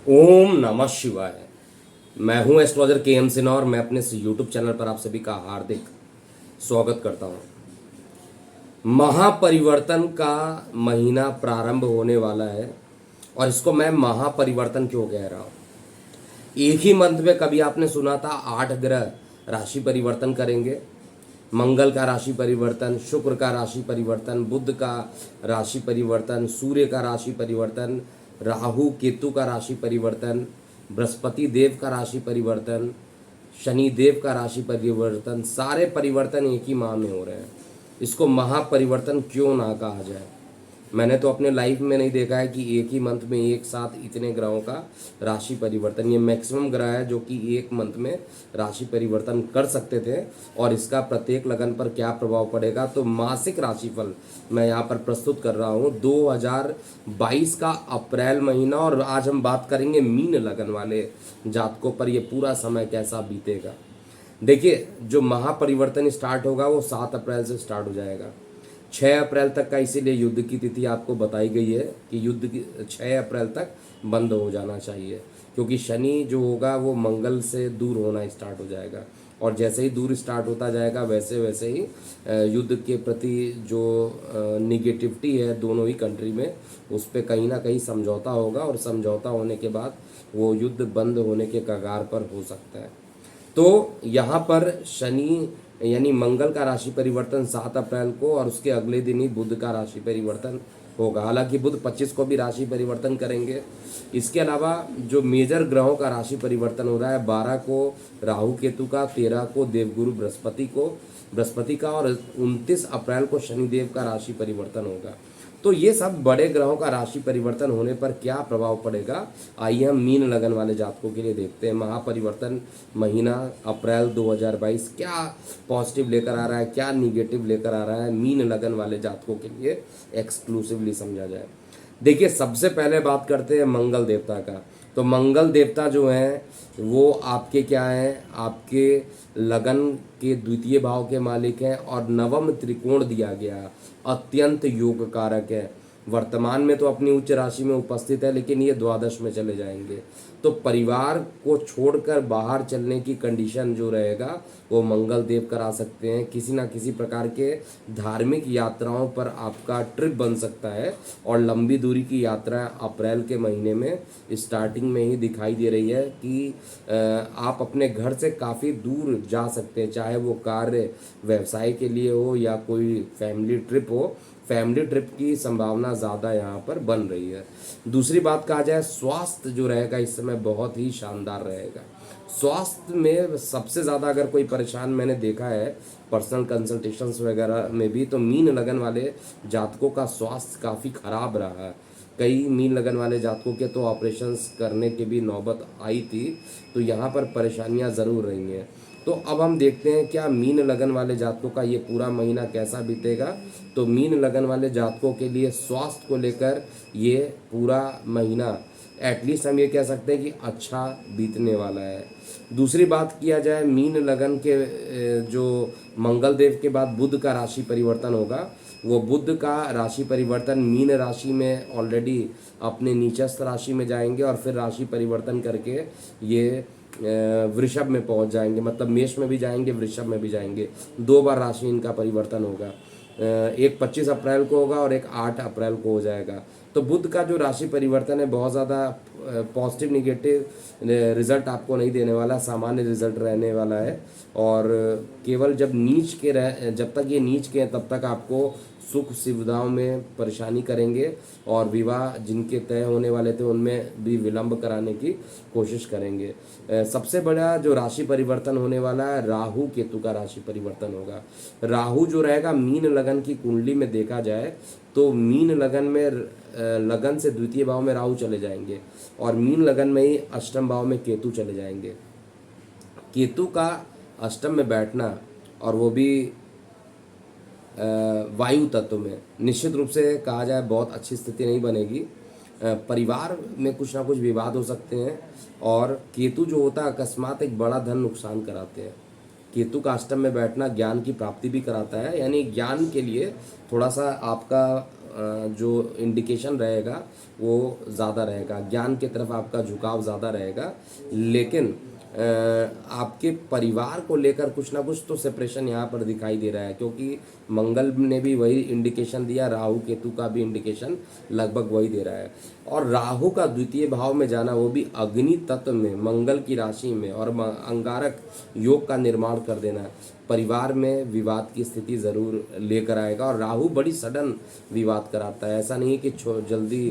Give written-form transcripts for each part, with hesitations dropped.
ओम नमः शिवाय। मैं हूं एस्ट्रोलॉजर के एम सिन्हा और मैं अपने इस यूट्यूब चैनल पर आप सभी का हार्दिक स्वागत करता हूं। महापरिवर्तन का महीना प्रारंभ होने वाला है और इसको मैं महापरिवर्तन क्यों कह रहा हूं। एक ही मंथ में कभी आपने सुना था 8 ग्रह राशि परिवर्तन करेंगे। मंगल का राशि परिवर्तन, शुक्र का राशि परिवर्तन, बुध का राशि परिवर्तन, सूर्य का राशि परिवर्तन, राहु केतु का राशि परिवर्तन, बृहस्पति देव का राशि परिवर्तन, शनि देव का राशि परिवर्तन, सारे परिवर्तन एक ही माह में हो रहे हैं। इसको महापरिवर्तन क्यों ना कहा जाए। मैंने तो अपने लाइफ में नहीं देखा है कि एक ही मंथ में एक साथ इतने ग्रहों का राशि परिवर्तन। ये मैक्सिमम ग्रह है जो कि एक मंथ में राशि परिवर्तन कर सकते थे। और इसका प्रत्येक लगन पर क्या प्रभाव पड़ेगा, तो मासिक राशिफल मैं यहाँ पर प्रस्तुत कर रहा हूँ 2022 का अप्रैल महीना। और आज हम बात करेंगे मीन लगन वाले जातकों पर ये पूरा समय कैसा बीतेगा। देखिए, जो महापरिवर्तन स्टार्ट होगा वो 7 अप्रैल से स्टार्ट हो जाएगा। 6 अप्रैल तक का, इसीलिए युद्ध की तिथि आपको बताई गई है कि युद्ध की 6 अप्रैल तक बंद हो जाना चाहिए, क्योंकि शनि जो होगा वो मंगल से दूर होना स्टार्ट हो जाएगा। और जैसे ही दूर स्टार्ट होता जाएगा वैसे वैसे ही युद्ध के प्रति जो निगेटिविटी है दोनों ही कंट्री में, उस पर कहीं ना कहीं समझौता होगा और समझौता होने के बाद वो युद्ध बंद होने के कगार पर हो सकता है। तो यहाँ पर शनि यानी मंगल का राशि परिवर्तन 7 अप्रैल को और उसके अगले दिन ही बुध का राशि परिवर्तन होगा। हालांकि बुध 25 को भी राशि परिवर्तन करेंगे। इसके अलावा जो मेजर ग्रहों का राशि परिवर्तन हो रहा है, 12 को राहु केतु का, 13 को देवगुरु बृहस्पति का और 29 अप्रैल को शनिदेव का राशि परिवर्तन होगा। तो ये सब बड़े ग्रहों का राशि परिवर्तन होने पर क्या प्रभाव पड़ेगा, आइए हम मीन लगन वाले जातकों के लिए देखते हैं। महापरिवर्तन महीना अप्रैल 2022 क्या पॉजिटिव लेकर आ रहा है, क्या निगेटिव लेकर आ रहा है, मीन लगन वाले जातकों के लिए एक्सक्लूसिवली समझा जाए। देखिए, सबसे पहले बात करते हैं मंगल देवता का। तो मंगल देवता जो हैं वो आपके क्या हैं, आपके लगन के द्वितीय भाव के मालिक हैं और नवम त्रिकोण दिया गया, अत्यंत योग कारक है। वर्तमान में तो अपनी उच्च राशि में उपस्थित है, लेकिन ये द्वादश में चले जाएंगे। तो परिवार को छोड़कर बाहर चलने की कंडीशन जो रहेगा वो मंगल देव करा सकते हैं। किसी ना किसी प्रकार के धार्मिक यात्राओं पर आपका ट्रिप बन सकता है और लंबी दूरी की यात्रा अप्रैल के महीने में स्टार्टिंग में ही दिखाई दे रही है कि आप अपने घर से काफ़ी दूर जा सकते हैं, चाहे वो कार्य व्यवसाय के लिए हो या कोई फैमिली ट्रिप हो। फैमिली ट्रिप की संभावना ज़्यादा यहाँ पर बन रही है। दूसरी बात कहा जाए, स्वास्थ्य जो रहेगा इस समय बहुत ही शानदार रहेगा। स्वास्थ्य में सबसे ज़्यादा अगर कोई परेशान मैंने देखा है पर्सनल कंसल्टेशंस वगैरह में भी, तो मीन लगन वाले जातकों का स्वास्थ्य काफ़ी खराब रहा है। कई मीन लगन वाले जातकों के तो ऑपरेशंस करने की भी नौबत आई थी। तो यहाँ पर परेशानियाँ ज़रूर रही हैं। तो अब हम देखते हैं क्या मीन लगन वाले जातकों का ये पूरा महीना कैसा बीतेगा। तो मीन लगन वाले जातकों के लिए स्वास्थ्य को लेकर ये पूरा महीना एटलीस्ट हम ये कह सकते हैं कि अच्छा बीतने वाला है। दूसरी बात किया जाए, मीन लगन के जो मंगल देव के बाद बुध का राशि परिवर्तन होगा, वो बुध का राशि परिवर्तन मीन राशि में ऑलरेडी अपने नीचस्थ राशि में जाएंगे और फिर राशि परिवर्तन करके ये वृषभ में पहुंच जाएंगे। मतलब मेष में भी जाएंगे, वृषभ में भी जाएंगे। 2 बार राशि इनका परिवर्तन होगा, एक 25 अप्रैल को होगा और एक 8 अप्रैल को हो जाएगा। तो बुध का जो राशि परिवर्तन है बहुत ज़्यादा पॉजिटिव निगेटिव रिजल्ट आपको नहीं देने वाला, सामान्य रिजल्ट रहने वाला है। और केवल जब तक ये नीच के हैं तब तक आपको सुख सुविधाओं में परेशानी करेंगे और विवाह जिनके तय होने वाले थे उनमें भी विलंब कराने की कोशिश करेंगे। सबसे बड़ा जो राशि परिवर्तन होने वाला है, राहु केतु का राशि परिवर्तन होगा। राहु जो रहेगा मीन लगन की कुंडली में देखा जाए तो मीन लगन में लगन से द्वितीय भाव में राहु चले जाएंगे और मीन लगन में ही अष्टम भाव में केतु चले जाएंगे। केतु का अष्टम में बैठना और वो भी वायु तत्व में, निश्चित रूप से कहा जाए बहुत अच्छी स्थिति नहीं बनेगी। परिवार में कुछ ना कुछ विवाद हो सकते हैं और केतु जो होता है अकस्मात एक बड़ा धन नुकसान कराते हैं। केतु का अष्टम में बैठना ज्ञान की प्राप्ति भी कराता है, यानी ज्ञान के लिए थोड़ा सा आपका जो इंडिकेशन रहेगा वो ज़्यादा रहेगा, ज्ञान की तरफ आपका झुकाव ज़्यादा रहेगा। लेकिन आपके परिवार को लेकर कुछ ना कुछ तो सेपरेशन यहाँ पर दिखाई दे रहा है, क्योंकि मंगल ने भी वही इंडिकेशन दिया, राहु केतु का भी इंडिकेशन लगभग वही दे रहा है। और राहु का द्वितीय भाव में जाना, वो भी अग्नि तत्व में, मंगल की राशि में, और अंगारक योग का निर्माण कर देना परिवार में विवाद की स्थिति ज़रूर लेकर आएगा। और राहु बड़ी सडन विवाद कराता है, ऐसा नहीं है कि जल्दी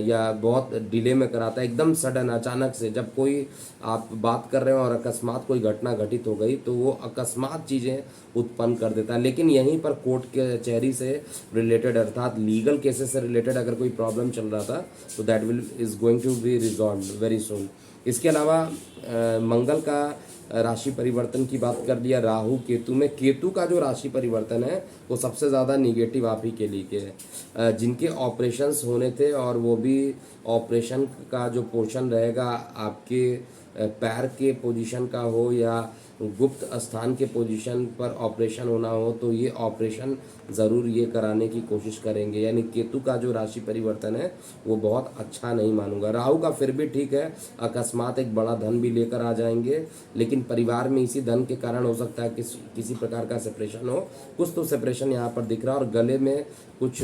या बहुत डिले में कराता है, एकदम सडन अचानक से। जब कोई आप बात कर रहे हो और अकस्मात कोई घटना घटित हो गई तो वो अकस्मात चीज़ें उत्पन्न कर देता है। लेकिन यहीं पर कोर्ट कचहरी से रिलेटेड, अर्थात लीगल केसेस से रिलेटेड अगर कोई प्रॉब्लम चल रहा था तो that will is going to be resolve very soon. इसके अलावा मंगल का राशि परिवर्तन की बात कर लिया। राहु केतु में, केतु का जो राशि परिवर्तन है वो सबसे ज़्यादा निगेटिव आप ही के लिए के है। जिनके ऑपरेशंस होने थे और वो भी ऑपरेशन का जो पोर्शन रहेगा आपके पैर के पोजीशन का हो या गुप्त स्थान के पोजीशन पर ऑपरेशन होना हो, तो ये ऑपरेशन ज़रूर ये कराने की कोशिश करेंगे। यानी केतु का जो राशि परिवर्तन है वो बहुत अच्छा नहीं मानूंगा। राहु का फिर भी ठीक है, अकस्मात एक बड़ा धन भी लेकर आ जाएंगे, लेकिन परिवार में इसी धन के कारण हो सकता है किसी प्रकार का सेपरेशन हो। कुछ तो सेपरेशन यहाँ पर दिख रहा है। और गले में कुछ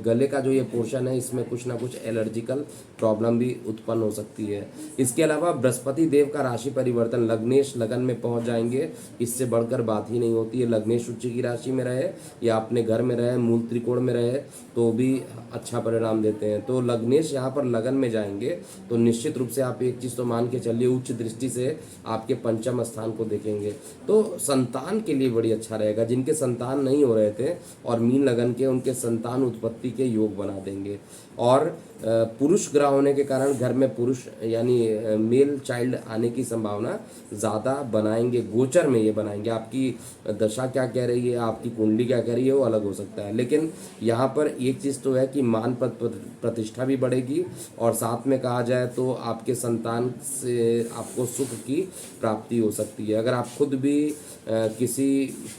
गले का जो ये पोर्शन है इसमें कुछ ना कुछ एलर्जिकल प्रॉब्लम भी उत्पन्न हो सकती है। इसके अलावा बृहस्पति देव का राशि परिवर्तन, लग्नेश लगन में पहुंच जाएंगे, इससे बढ़कर बात ही नहीं होती है। लग्नेश उच्च की राशि में रहे या अपने घर में रहे, मूल त्रिकोण में रहे तो भी अच्छा परिणाम देते हैं। तो लग्नेश यहाँ पर लगन में जाएंगे तो निश्चित रूप से आप एक चीज़ तो मान के चलिए, उच्च दृष्टि से आपके पंचम स्थान को देखेंगे तो संतान के लिए बड़ी अच्छा रहेगा। जिनके संतान नहीं हो रहे थे और मीन लगन के, उनके संतान उत्पत्ति के योग बना देंगे। और पुरुष ग्रह होने के कारण घर में पुरुष यानी मेल चाइल्ड आने की संभावना ज़्यादा बनाएंगे। गोचर में ये बनाएंगे, आपकी दशा क्या कह रही है, आपकी कुंडली क्या कह रही है वो अलग हो सकता है। लेकिन यहाँ पर एक चीज़ तो है कि मान प्रतिष्ठा भी बढ़ेगी और साथ में कहा जाए तो आपके संतान से आपको सुख की प्राप्ति हो सकती है। अगर आप खुद भी किसी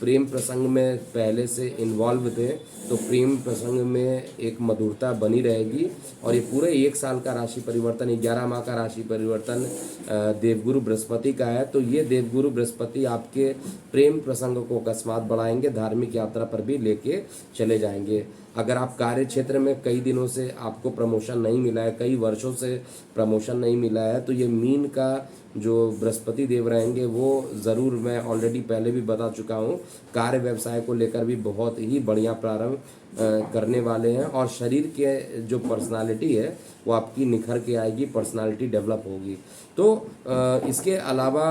प्रेम प्रसंग में पहले से इन्वॉल्व थे तो प्रेम प्रसंग में एक मधुरता बनी रहेगी। और ये पूरे 1 साल का राशि परिवर्तन, 11 माह का राशि परिवर्तन देवगुरु बृहस्पति का है। तो ये देवगुरु बृहस्पति आपके प्रेम प्रसंग को अकस्मात बढ़ाएंगे, धार्मिक यात्रा पर भी लेके चले जाएंगे। अगर आप कार्य क्षेत्र में कई दिनों से आपको प्रमोशन नहीं मिला है, कई वर्षों से प्रमोशन नहीं मिला है, तो ये मीन का जो बृहस्पति देव रहेंगे वो ज़रूर, मैं ऑलरेडी पहले भी बता चुका हूँ, कार्य व्यवसाय को लेकर भी बहुत ही बढ़िया प्रारंभ करने वाले हैं। और शरीर के जो पर्सनालिटी है वो आपकी निखर के आएगी, पर्सनालिटी डेवलप होगी। तो इसके अलावा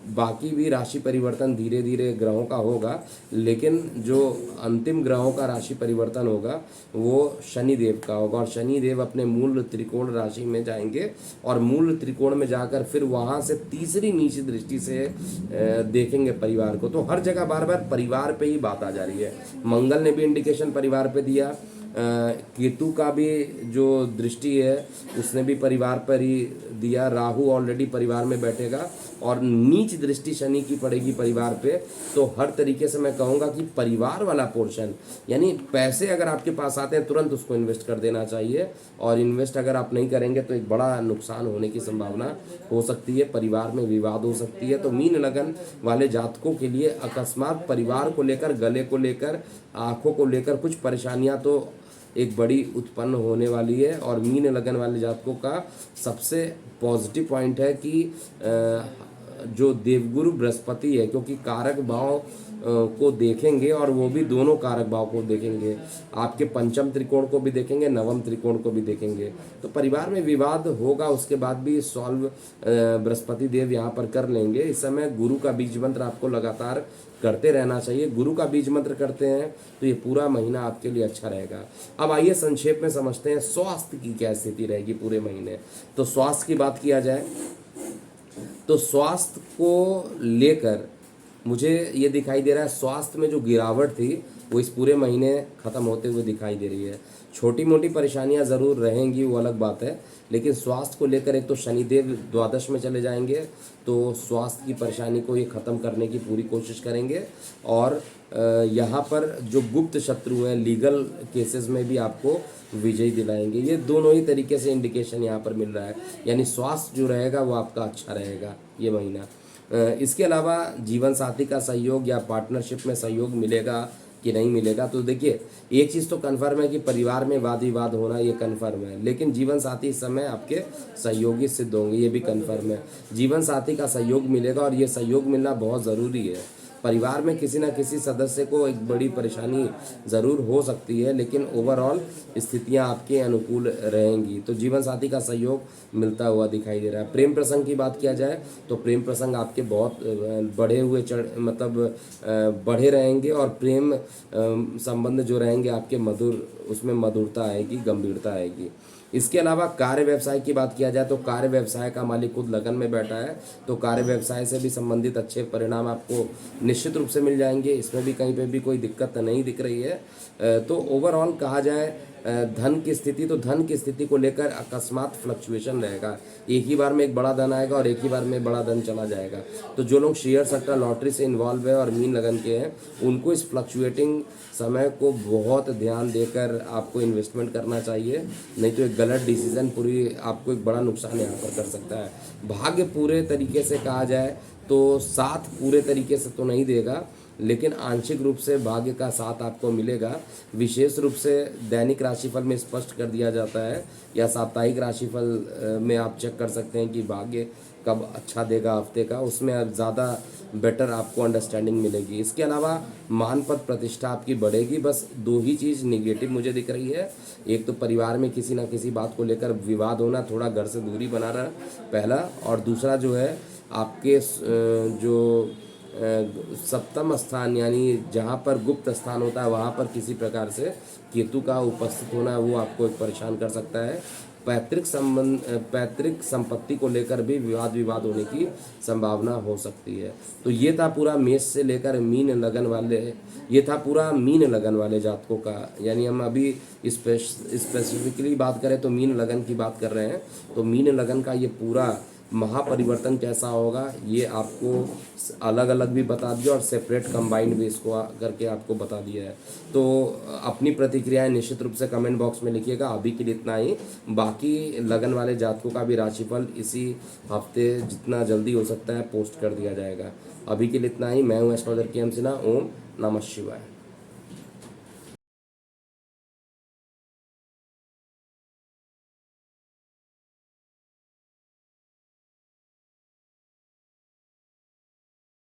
बाकी भी राशि परिवर्तन धीरे धीरे ग्रहों का होगा, लेकिन जो अंतिम ग्रहों का राशि परिवर्तन होगा वो शनि देव का होगा। और शनि देव अपने मूल त्रिकोण राशि में जाएंगे और मूल त्रिकोण में जाकर फिर वहाँ से तीसरी नीची दृष्टि से देखेंगे परिवार को। तो हर जगह बार बार परिवार पे ही बात आ जा रही है। मंगल ने भी इंडिकेशन परिवार पे दिया, केतु का भी जो दृष्टि है उसने भी परिवार पर ही दिया, राहु ऑलरेडी परिवार में बैठेगा और नीच दृष्टि शनि की पड़ेगी परिवार पे। तो हर तरीके से मैं कहूँगा कि परिवार वाला पोर्शन, यानी पैसे अगर आपके पास आते हैं तुरंत उसको इन्वेस्ट कर देना चाहिए, और इन्वेस्ट अगर आप नहीं करेंगे तो एक बड़ा नुकसान होने की संभावना हो सकती है, परिवार में विवाद हो सकती है। तो मीन लगन वाले जातकों के लिए अकस्मात परिवार को लेकर, गले को लेकर, आँखों को लेकर कुछ परेशानियाँ तो एक बड़ी उत्पन्न होने वाली है। और मीन लगन वाले जातकों का सबसे पॉजिटिव पॉइंट है कि जो देवगुरु बृहस्पति है, क्योंकि कारक भाव को देखेंगे और वो भी दोनों कारक भाव को देखेंगे, आपके पंचम त्रिकोण को भी देखेंगे, नवम त्रिकोण को भी देखेंगे। तो परिवार में विवाद होगा, उसके बाद भी सॉल्व बृहस्पति देव यहाँ पर कर लेंगे। इस समय गुरु का बीज मंत्र आपको लगातार करते रहना चाहिए। गुरु का बीज मंत्र करते हैं तो ये पूरा महीना आपके लिए अच्छा रहेगा। अब आइए संक्षेप में समझते हैं स्वास्थ्य की क्या स्थिति रहेगी पूरे महीने। तो स्वास्थ्य की बात किया जाए तो स्वास्थ्य को लेकर मुझे ये दिखाई दे रहा है, स्वास्थ्य में जो गिरावट थी वो इस पूरे महीने ख़त्म होते हुए दिखाई दे रही है। छोटी मोटी परेशानियां ज़रूर रहेंगी, वो अलग बात है, लेकिन स्वास्थ्य को लेकर एक तो शनिदेव द्वादश में चले जाएंगे, तो स्वास्थ्य की परेशानी को ये ख़त्म करने की पूरी कोशिश करेंगे। और यहाँ पर जो गुप्त शत्रु हैं लीगल केसेस में भी आपको विजय दिलाएंगे। ये दोनों ही तरीके से इंडिकेशन यहाँ पर मिल रहा है, यानी स्वास्थ्य जो रहेगा वो आपका अच्छा रहेगा ये महीना। इसके अलावा जीवन साथी का सहयोग या पार्टनरशिप में सहयोग मिलेगा कि नहीं मिलेगा, तो देखिए एक चीज़ तो कन्फर्म है कि परिवार में वाद विवाद होना ये कन्फर्म है, लेकिन जीवन साथी इस समय आपके सहयोगी सिद्ध होंगे, ये भी कन्फर्म है। जीवन साथी का सहयोग मिलेगा और ये सहयोग मिलना बहुत ज़रूरी है। परिवार में किसी न किसी सदस्य को एक बड़ी परेशानी ज़रूर हो सकती है, लेकिन ओवरऑल स्थितियां आपके अनुकूल रहेंगी, तो जीवन साथी का सहयोग मिलता हुआ दिखाई दे रहा है। प्रेम प्रसंग की बात किया जाए तो प्रेम प्रसंग आपके बहुत बढ़े हुए बढ़े रहेंगे, और प्रेम संबंध जो रहेंगे आपके मधुर, उसमें मधुरता आएगी, गंभीरता आएगी। इसके अलावा कार्य व्यवसाय की बात किया जाए तो कार्य व्यवसाय का मालिक खुद लगन में बैठा है, तो कार्य व्यवसाय से भी संबंधित अच्छे परिणाम आपको निश्चित रूप से मिल जाएंगे, इसमें भी कहीं पे भी कोई दिक्कत नहीं दिख रही है। तो ओवरऑल कहा जाए धन की स्थिति, तो धन की स्थिति को लेकर अकस्मात फ्लक्चुएशन रहेगा, एक ही बार में एक बड़ा धन आएगा और एक ही बार में बड़ा धन चला जाएगा। तो जो लोग शेयर सट्टा लॉटरी से इन्वॉल्व है और मीन लगन के हैं, उनको इस फ्लक्चुएटिंग समय को बहुत ध्यान देकर आपको इन्वेस्टमेंट करना चाहिए, नहीं तो एक गलत डिसीजन पूरी आपको एक बड़ा नुकसान यहाँ पर कर सकता है। भाग्य पूरे तरीके से कहा जाए तो साथ पूरे तरीके से तो नहीं देगा, लेकिन आंशिक रूप से भाग्य का साथ आपको मिलेगा। विशेष रूप से दैनिक राशिफल में स्पष्ट कर दिया जाता है, या साप्ताहिक राशिफल में आप चेक कर सकते हैं कि भाग्य कब अच्छा देगा हफ्ते का, उसमें अब ज़्यादा बेटर आपको अंडरस्टैंडिंग मिलेगी। इसके अलावा मान पद प्रतिष्ठा आपकी बढ़ेगी। बस दो ही चीज़ निगेटिव मुझे दिख रही है, एक तो परिवार में किसी ना किसी बात को लेकर विवाद होना, थोड़ा घर से दूरी बना रहा पहला, और दूसरा जो है आपके जो सप्तम स्थान यानी जहाँ पर गुप्त स्थान होता है वहाँ पर किसी प्रकार से केतु का उपस्थित होना, वो आपको एक परेशान कर सकता है। पैतृक संपत्ति को लेकर भी विवाद होने की संभावना हो सकती है। तो ये था पूरा मेष से लेकर मीन लगन वाले, ये था पूरा मीन लगन वाले जातकों का, यानी हम अभी स्पेसिफिकली बात करें तो मीन लगन की बात कर रहे हैं। तो मीन लगन का ये पूरा महापरिवर्तन कैसा होगा ये आपको अलग अलग भी बता दिया और सेपरेट कंबाइंड भी इसको करके आपको बता दिया है। तो अपनी प्रतिक्रियाएं निश्चित रूप से कमेंट बॉक्स में लिखिएगा। अभी के लिए इतना ही, बाकी लगन वाले जातकों का भी राशिफल इसी हफ्ते जितना जल्दी हो सकता है पोस्ट कर दिया जाएगा। अभी के लिए इतना ही। मैं हूँ एस्ट्रोलॉजर के एम सिन्हा। ओम नमः शिवाय।